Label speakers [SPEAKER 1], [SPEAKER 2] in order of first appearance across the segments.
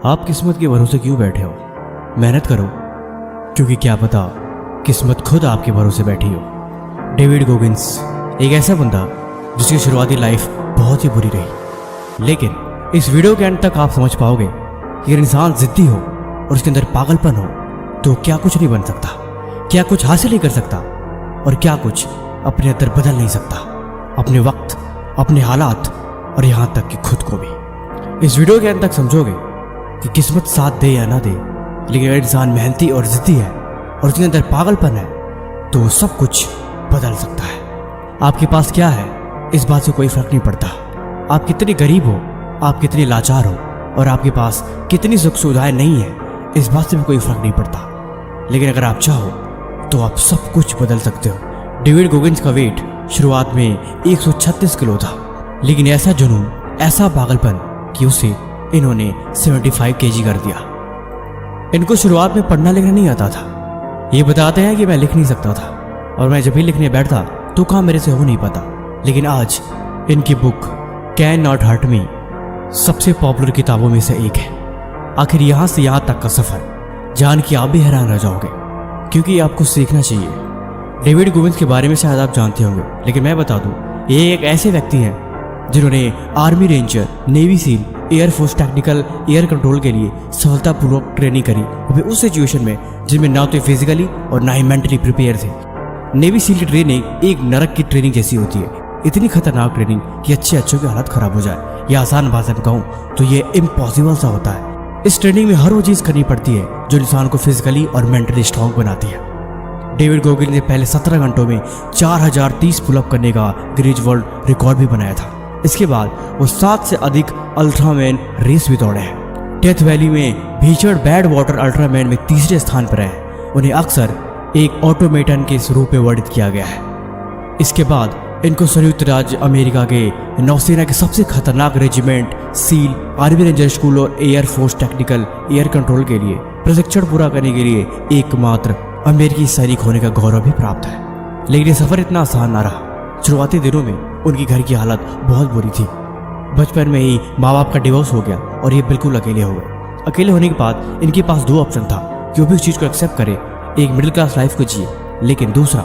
[SPEAKER 1] आप किस्मत के भरोसे क्यों बैठे हो? मेहनत करो, क्योंकि क्या पता किस्मत खुद आपके भरोसे बैठी हो। डेविड गोगिंस एक ऐसा बंदा जिसकी शुरुआती लाइफ बहुत ही बुरी रही, लेकिन इस वीडियो के एंड तक आप समझ पाओगे कि अगर इंसान जिद्दी हो और उसके अंदर पागलपन हो तो क्या कुछ नहीं बन सकता, क्या कुछ हासिल नहीं कर सकता और क्या कुछ अपने अंदर बदल नहीं सकता, अपने वक्त, अपने हालात और यहाँ तक कि खुद को भी। इस वीडियो के अंत तक समझोगे कि किस्मत साथ दे या ना दे, लेकिन अगर इंसान मेहनती और जिद्दी है और उसके अंदर पागलपन है तो वो सब कुछ बदल सकता है। आपके पास क्या है इस बात से कोई फर्क नहीं पड़ता। आप कितनी गरीब हो, आप कितनी लाचार हो और आपके पास कितनी सुख सुविधाएं नहीं है, इस बात से भी कोई फर्क नहीं पड़ता। लेकिन अगर आप चाहो तो आप सब कुछ बदल सकते हो। डेविड गोगिंस का वेट शुरुआत में 136 किलो था, लेकिन ऐसा जुनून, ऐसा पागलपन कि उसे इन्होंने 75 केजी कर दिया। इनको शुरुआत में पढ़ना लिखना नहीं आता था। ये बताते हैं कि मैं लिख नहीं सकता था और मैं जब भी लिखने बैठता तो काम मेरे से हो नहीं पाता। लेकिन आज इनकी book can not hurt me सबसे पॉपुलर किताबों में से एक है। आखिर यहाँ से यहाँ तक का सफर जान के आप भी हैरान रह जाओगे, क्योंकि आपको सीखना चाहिए। डेविड गोगिंस के बारे में शायद आप जानते होंगे, लेकिन मैं बता दूं, ये एक ऐसे व्यक्ति हैं जिन्होंने army ranger, navy seal, air force technical air control के लिए सफलतापूर्वक ट्रेनिंग करी, वो भी उस सिचुएशन में जिनमें ना तो फिजिकली और ना ही मेंटली प्रिपेयर थे। नेवी सील की ट्रेनिंग एक नरक की ट्रेनिंग जैसी होती है, इतनी खतरनाक ट्रेनिंग कि अच्छों की हालत खराब हो जाए, या आसान भाषा में कहूँ तो ये इम्पॉसिबल सा होता है। इस ट्रेनिंग में हर वो चीज़ करनी पड़ती है जो इंसान को फिजिकली और मेंटली स्ट्रांग बनाती है। डेविड गोगिंस ने पहले 17 घंटों में 4030 पुलअप करने का गिनीज वर्ल्ड रिकॉर्ड भी बनाया था। इसके बाद वो 7 से अधिक अल्ट्रामैन रेस भी दौड़े हैं। डेथ वैली में भीषण बैड वाटर अल्ट्रामैन में तीसरे स्थान पर है। उन्हें अक्सर एक ऑटोमेटन के रूप में वर्णित किया गया है। इसके बाद इनको संयुक्त राज्य अमेरिका के नौसेना के सबसे खतरनाक regiment seal, army ranger school और एयरफोर्स टेक्निकल एयर कंट्रोल के लिए प्रशिक्षण पूरा करने के लिए एकमात्र अमेरिकी सैनिक होने का गौरव भी प्राप्त है। लेकिन ये सफर इतना आसान ना रहा। शुरुआती दिनों में उनकी घर की हालत बहुत बुरी थी। बचपन में ही माँ बाप का डिवोर्स हो गया और ये बिल्कुल अकेले हो गए। अकेले होने के बाद इनके पास 2 ऑप्शन था कि वो भी उस चीज़ को एक्सेप्ट करे, एक मिडिल क्लास लाइफ को जिए, लेकिन दूसरा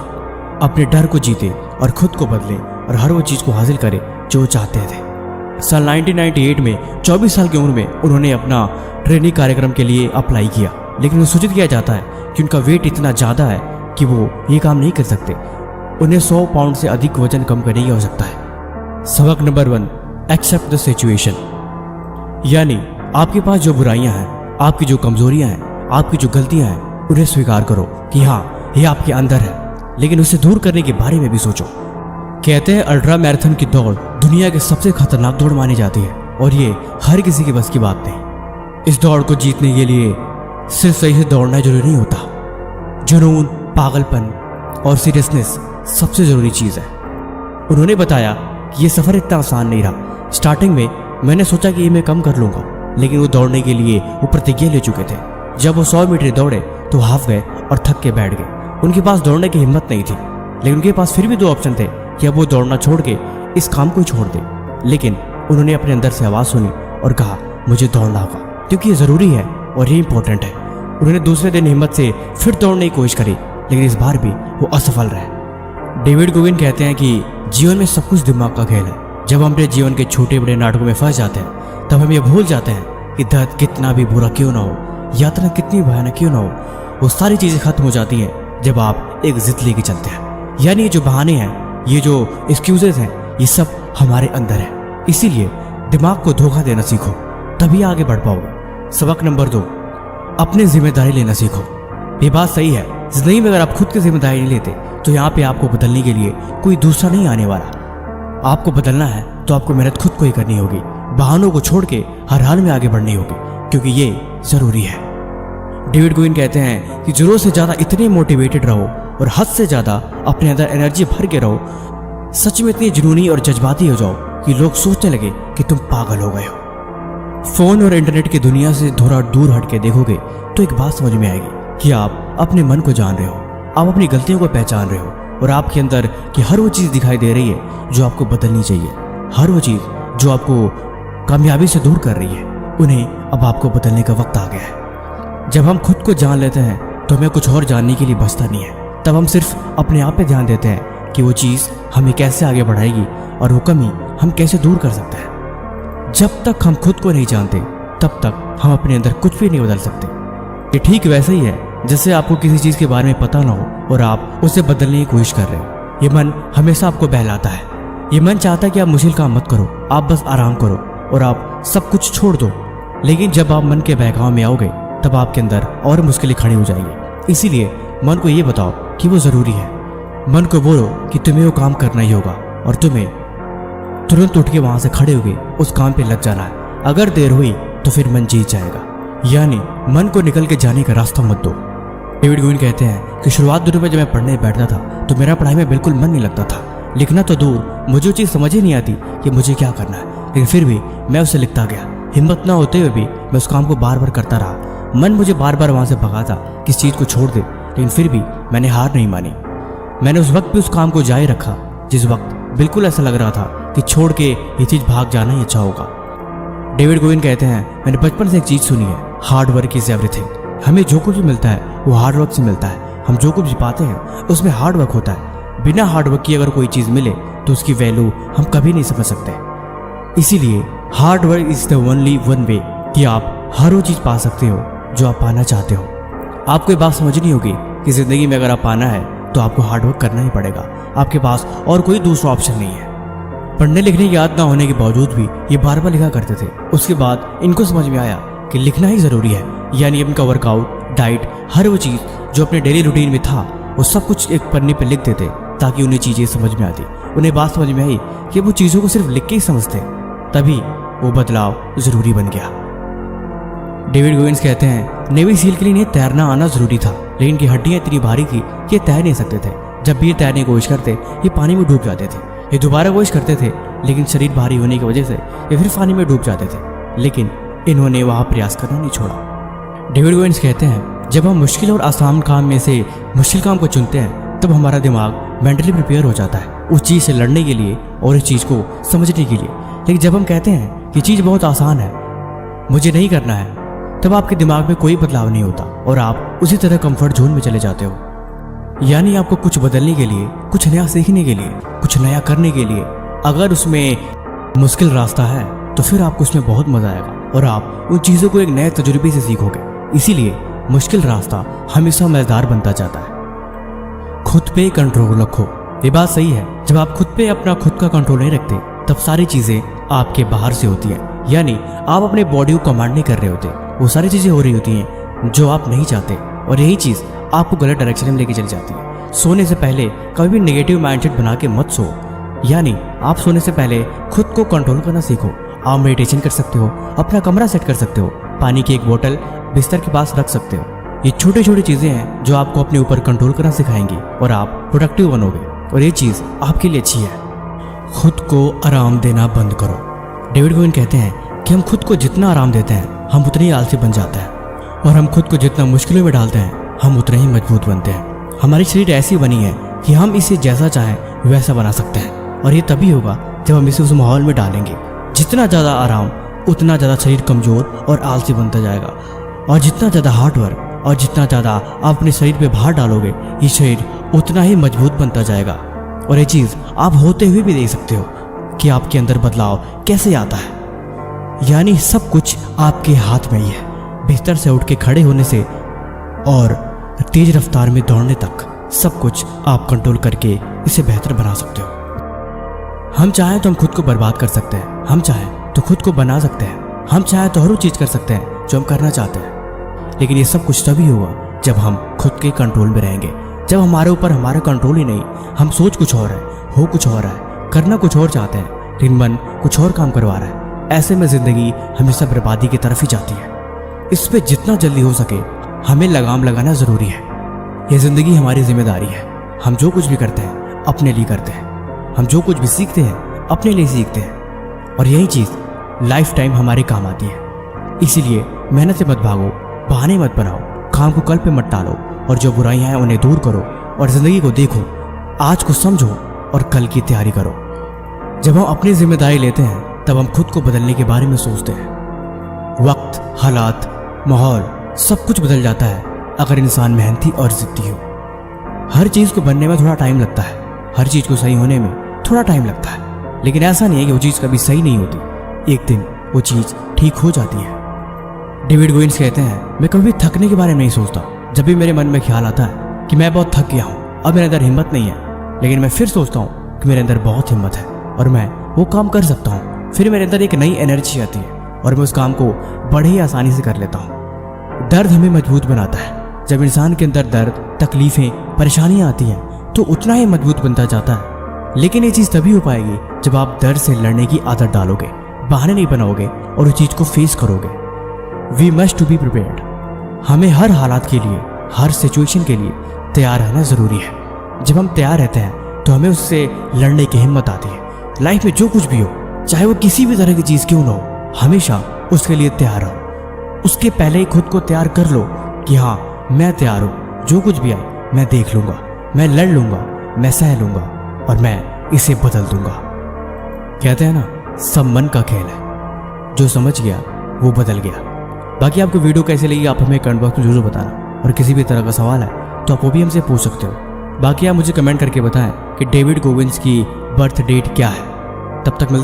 [SPEAKER 1] अपने डर को जीते और खुद को बदले और हर वो चीज़ को हासिल करे जो वो चाहते थे। साल 1998 में 24 साल की उम्र में उन्होंने अपना ट्रेनिंग कार्यक्रम के लिए अप्लाई किया, लेकिन उन्हें सूचित किया जाता है कि उनका वेट इतना ज़्यादा है कि वो ये काम नहीं कर सकते। उन्हें 100 पाउंड से अधिक वजन कम करने की आवश्यकता है। सबक नंबर 1, एक्सेप्ट द सिचुएशन। यानी आपके पास जो बुराइयां हैं, आपकी जो कमजोरियां हैं, आपकी जो गलतियां हैं, उन्हें स्वीकार करो कि हाँ, ये आपके अंदर है, लेकिन उसे दूर करने के बारे में भी सोचो। कहते हैं अल्ट्रा मैराथन की दौड़ दुनिया की सबसे खतरनाक दौड़ मानी जाती है और ये हर किसी के बस की बात नहीं। इस दौड़ को जीतने के लिए सिर्फ सही से दौड़ना जरूरी नहीं होता। जुनून, पागलपन और सीरियसनेस सबसे जरूरी चीज़ है। उन्होंने बताया कि ये सफ़र इतना आसान नहीं रहा। स्टार्टिंग में मैंने सोचा कि ये मैं कम कर लूँगा, लेकिन वो दौड़ने के लिए वो प्रतिज्ञा ले चुके थे। जब वो 100 मीटर दौड़े तो हाफ गए और थक के बैठ गए। उनके पास दौड़ने की हिम्मत नहीं थी, लेकिन उनके पास फिर भी 2 ऑप्शन थे कि अब वो दौड़ना छोड़ के इस काम को छोड़ दे। लेकिन उन्होंने अपने अंदर से आवाज़ सुनी और कहा, मुझे दौड़ना होगा क्योंकि ये ज़रूरी है और ये इंपॉर्टेंट है। उन्होंने दूसरे दिन हिम्मत से फिर दौड़ने की कोशिश करी, लेकिन इस बार भी वो असफल रहे। डेविड गोगिंस कहते हैं कि जीवन में सब कुछ दिमाग का खेल है। जब हम अपने जीवन के छोटे बड़े नाटकों में फंस जाते हैं तब हम ये भूल जाते हैं कि दर्द कितना भी बुरा क्यों ना हो, यात्रा कितनी भयानक क्यों ना हो, वो सारी चीज़ें खत्म हो जाती हैं जब आप एक जिद लेके चलते हैं। यानी ये जो बहाने हैं, ये जो एक्सक्यूजेज हैं, ये सब हमारे अंदर है। इसीलिए दिमाग को धोखा देना सीखो, तभी आगे बढ़ पाओगे। सबक नंबर 2, अपनी जिम्मेदारी लेना सीखो। ये बात सही है, जिंदगी में अगर आप खुद की जिम्मेदारी नहीं लेते तो यहाँ पे आपको बदलने के लिए कोई दूसरा नहीं आने वाला। आपको बदलना है तो आपको मेहनत खुद को ही करनी होगी। बहानों को छोड़ के हर हाल में आगे बढ़नी होगी, क्योंकि ये जरूरी है। डेविड गोगिंस कहते हैं कि जरूरत से ज़्यादा इतने मोटिवेटेड रहो और हद से ज़्यादा अपने अंदर एनर्जी भर के रहो, सच में इतनी जुनूनी और जज्बाती हो जाओ कि लोग सोचने लगे कि तुम पागल हो गए हो। फ़ोन और इंटरनेट की दुनिया से थोड़ा दूर हट के देखोगे तो एक बात समझ में आएगी कि आप अपने मन को जान रहे हो, आप अपनी गलतियों को पहचान रहे हो और आपके अंदर की हर वो चीज़ दिखाई दे रही है जो आपको बदलनी चाहिए। हर वो चीज़ जो आपको कामयाबी से दूर कर रही है, उन्हें अब आपको बदलने का वक्त आ गया है। जब हम खुद को जान लेते हैं तो हमें कुछ और जानने के लिए बचता नहीं है। तब हम सिर्फ अपने आप पे ध्यान देते हैं कि वो चीज़ हमें कैसे आगे बढ़ाएगी और वो कमी हम कैसे दूर कर सकते हैं। जब तक हम खुद को नहीं जानते तब तक हम अपने अंदर कुछ भी नहीं बदल सकते। ये ठीक वैसे ही है जैसे आपको किसी चीज़ के बारे में पता ना हो और आप उसे बदलने की कोशिश कर रहे हो। ये मन हमेशा आपको बहलाता है। ये मन चाहता है कि आप मुश्किल काम मत करो, आप बस आराम करो और आप सब कुछ छोड़ दो। लेकिन जब आप मन के बहकाव में आओगे तब आपके अंदर और मुश्किलें खड़ी हो जाएंगी। इसीलिए मन को ये बताओ कि वो ज़रूरी है। मन को बोलो कि तुम्हें वो काम करना ही होगा और तुम्हें तुरंत उठ के वहाँ से खड़े होके उस काम पे लग जाना है। अगर देर हुई तो फिर मन जीत जाएगा। यानी मन को निकल के जाने का रास्ता मत दो। डेविड गोगिन कहते हैं कि शुरुआत दिनों में जब मैं पढ़ने बैठता था तो मेरा पढ़ाई में बिल्कुल मन नहीं लगता था। लिखना तो दूर, मुझे वो चीज़ समझ ही नहीं आती कि मुझे क्या करना है, लेकिन फिर भी मैं उसे लिखता गया। हिम्मत ना होते हुए भी मैं उस काम को बार बार करता रहा। मन मुझे बार बार वहाँ से भगाता कि इस चीज़ को छोड़ दे, लेकिन फिर भी मैंने हार नहीं मानी। मैंने उस वक्त भी उस काम को जारी रखा जिस वक्त बिल्कुल ऐसा लग रहा था कि छोड़ के ये चीज़ भाग जाना ही अच्छा होगा। डेविड गोगिन कहते हैं, मैंने बचपन से एक चीज़ सुनी है, हार्ड वर्क इज़ एवरीथिंग। हमें जो कुछ भी मिलता है वो हार्ड वर्क से मिलता है। हम जो कुछ भी पाते हैं उसमें हार्ड वर्क होता है। बिना हार्ड वर्क किए अगर कोई चीज़ मिले तो उसकी वैल्यू हम कभी नहीं समझ सकते। इसीलिए hard work is the only one way कि आप हर वो चीज़ पा सकते हो जो आप पाना चाहते हो। आपको ये बात समझनी होगी कि ज़िंदगी में अगर आप पाना है तो आपको हार्ड वर्क करना ही पड़ेगा। आपके पास और कोई दूसरा ऑप्शन नहीं है। पढ़ने लिखने की आदत ना होने के बावजूद भी ये बार बार लिखा करते थे। उसके बाद इनको समझ में आया कि लिखना ही ज़रूरी है। यानी इनका वर्कआउट, डाइट, हर वो चीज़ जो अपने डेली रूटीन में था वो सब कुछ एक पन्ने पे लिख देते ताकि उन्हें चीज़ें समझ में आती। उन्हें बात समझ में आई कि वो चीज़ों को सिर्फ लिख के ही समझते, तभी वो बदलाव ज़रूरी बन गया। डेविड गोगिन्स कहते हैं, नेवी सील के लिए इन्हें तैरना आना ज़रूरी था, लेकिन इनकी हड्डियाँ इतनी भारी थी कि ये तैर नहीं सकते थे। जब भी ये तैरने की कोशिश करते ये पानी में डूब जाते थे। ये दोबारा कोशिश करते थे लेकिन शरीर भारी होने की वजह से ये फिर पानी में डूब जाते थे, लेकिन इन्होंने वहाँ प्रयास करना नहीं छोड़ा। डेविड गोगिन्स कहते हैं, जब हम मुश्किल और आसान काम में से मुश्किल काम को चुनते हैं तब हमारा दिमाग मेंटली प्रिपेयर हो जाता है उस चीज़ से लड़ने के लिए और इस चीज़ को समझने के लिए। लेकिन जब हम कहते हैं कि चीज़ बहुत आसान है, मुझे नहीं करना है, तब आपके दिमाग में कोई बदलाव नहीं होता और आप उसी तरह कंफर्ट जोन में चले जाते हो। यानी आपको कुछ बदलने के लिए, कुछ नया सीखने के लिए, कुछ नया करने के लिए अगर उसमें मुश्किल रास्ता है तो फिर आपको उसमें बहुत मजा आएगा और आप उन चीज़ों को एक नए तजुर्बे से सीखोगे। इसीलिए मुश्किल रास्ता हमेशा मजेदार बनता जाता है। खुद पे कंट्रोल रखो। ये बात सही है, जब आप खुद पे अपना खुद का कंट्रोल नहीं रखते तब सारी चीज़ें आपके बाहर से होती हैं। यानी आप अपने बॉडी को कमांड नहीं कर रहे होते, वो सारी चीज़ें हो रही होती हैं जो आप नहीं चाहते और यही चीज़ आपको गलत डायरेक्शन में लेके चली जाती है। सोने से पहले कभी भी नेगेटिव माइंडसेट बना के मत सो। यानी आप सोने से पहले खुद को कंट्रोल करना सीखो। आप मेडिटेशन कर सकते हो, अपना कमरा सेट कर सकते हो, पानी की एक बोतल बिस्तर के पास रख सकते हो। ये छोटी छोटी चीज़ें हैं जो आपको अपने ऊपर कंट्रोल करना सिखाएंगी और आप प्रोडक्टिव बनोगे और ये चीज़ आपके लिए अच्छी है। खुद को आराम देना बंद करो। डेविड गोगिन कहते हैं कि हम खुद को जितना आराम देते हैं हम उतने ही आलसी बन जाते हैं और हम खुद को जितना मुश्किलों में डालते हैं हम उतने ही मजबूत बनते हैं। हमारी शरीर ऐसी बनी है कि हम इसे जैसा चाहें वैसा बना सकते हैं और ये तभी होगा जब हम इसे उस माहौल में डालेंगे। जितना ज़्यादा आराम उतना ज़्यादा शरीर कमज़ोर और आलसी बनता जाएगा और जितना ज़्यादा हार्ड वर्क और जितना ज़्यादा आप अपने शरीर पे भार डालोगे ये शरीर उतना ही मजबूत बनता जाएगा। और ये चीज़ आप होते हुए भी देख सकते हो कि आपके अंदर बदलाव कैसे आता है। यानी सब कुछ आपके हाथ में ही है। बिस्तर से उठ के खड़े होने से और तेज रफ्तार में दौड़ने तक सब कुछ आप कंट्रोल करके इसे बेहतर बना सकते हो। हम चाहें तो हम खुद को बर्बाद कर सकते हैं, हम चाहें तो खुद को बना सकते हैं, हम चाहें तो हर वो चीज़ कर सकते हैं जो हम करना चाहते हैं। लेकिन ये सब कुछ तभी होगा जब हम खुद के कंट्रोल में रहेंगे। जब हमारे ऊपर हमारा कंट्रोल ही नहीं, हम सोच कुछ और है, हो कुछ और है, करना कुछ और चाहते हैं, लेकिन मन कुछ और काम करवा रहा है। ऐसे में जिंदगी हमेशा बर्बादी की तरफ ही जाती है। इस पे जितना जल्दी हो सके हमें लगाम लगाना ज़रूरी है। यह ज़िंदगी हमारी जिम्मेदारी है। हम जो कुछ भी करते हैं अपने लिए करते हैं, हम जो कुछ भी सीखते हैं अपने लिए सीखते हैं और यही चीज़ लाइफ टाइम हमारे काम आती है। इसीलिए मेहनत से मत भागो, बहाने मत बनाओ, काम को कल पे मत टालो और जो बुराइयां हैं उन्हें दूर करो और ज़िंदगी को देखो, आज को समझो और कल की तैयारी करो। जब हम अपनी जिम्मेदारी लेते हैं तब हम खुद को बदलने के बारे में सोचते हैं वक्त, हालात, माहौल सब कुछ बदल जाता है अगर इंसान मेहनती और जिद्दी हो। हर चीज़ को बनने में थोड़ा टाइम लगता है, हर चीज़ को सही होने में थोड़ा टाइम लगता है, लेकिन ऐसा नहीं है कि वो चीज़ कभी सही नहीं होती। एक दिन वो चीज़ ठीक हो जाती है। डेविड गोगिंस कहते हैं, मैं कभी थकने के बारे में नहीं सोचता। जब भी मेरे मन में ख्याल आता है कि मैं बहुत थक गया हूँ, अब मेरे अंदर हिम्मत नहीं है, लेकिन मैं फिर सोचता हूँ कि मेरे अंदर बहुत हिम्मत है और मैं वो काम कर सकता हूँ। फिर मेरे अंदर एक नई एनर्जी आती है और मैं उस काम को बड़े ही आसानी से कर लेता हूँ। दर्द हमें मजबूत बनाता है। जब इंसान के अंदर दर्द, तकलीफें, परेशानियां आती हैं तो उतना ही मजबूत बनता जाता है। लेकिन ये चीज़ तभी हो पाएगी जब आप दर्द से लड़ने की आदत डालोगे, बहाने नहीं बनाओगे और उस चीज़ को फेस करोगे। We must to be prepared. हमें हर हालात के लिए, हर सिचुएशन के लिए तैयार रहना ज़रूरी है। जब हम तैयार रहते हैं तो हमें उससे लड़ने की हिम्मत आती है। लाइफ में जो कुछ भी हो, चाहे वो किसी भी तरह की चीज़ क्यों ना हो, हमेशा उसके लिए तैयार रहो। उसके पहले ही खुद को तैयार कर लो कि हाँ, मैं तैयार हूँ, जो कुछ भी आए मैं देख लूँगा, मैं लड़ लूँगा, मैं सह लूँगा और मैं इसे बदल दूँगा। कहते हैं ना, सब मन का खेल है, जो समझ गया वो बदल गया। बाकी आपको वीडियो कैसे लगी आप हमें कमेंट बॉक्स में जरूर बताना, और किसी भी तरह का सवाल है तो आप वो भी हमसे पूछ सकते हो। बाकी आप मुझे कमेंट करके बताएं कि डेविड गोगिंस की बर्थ डेट क्या है। तब तक मिलते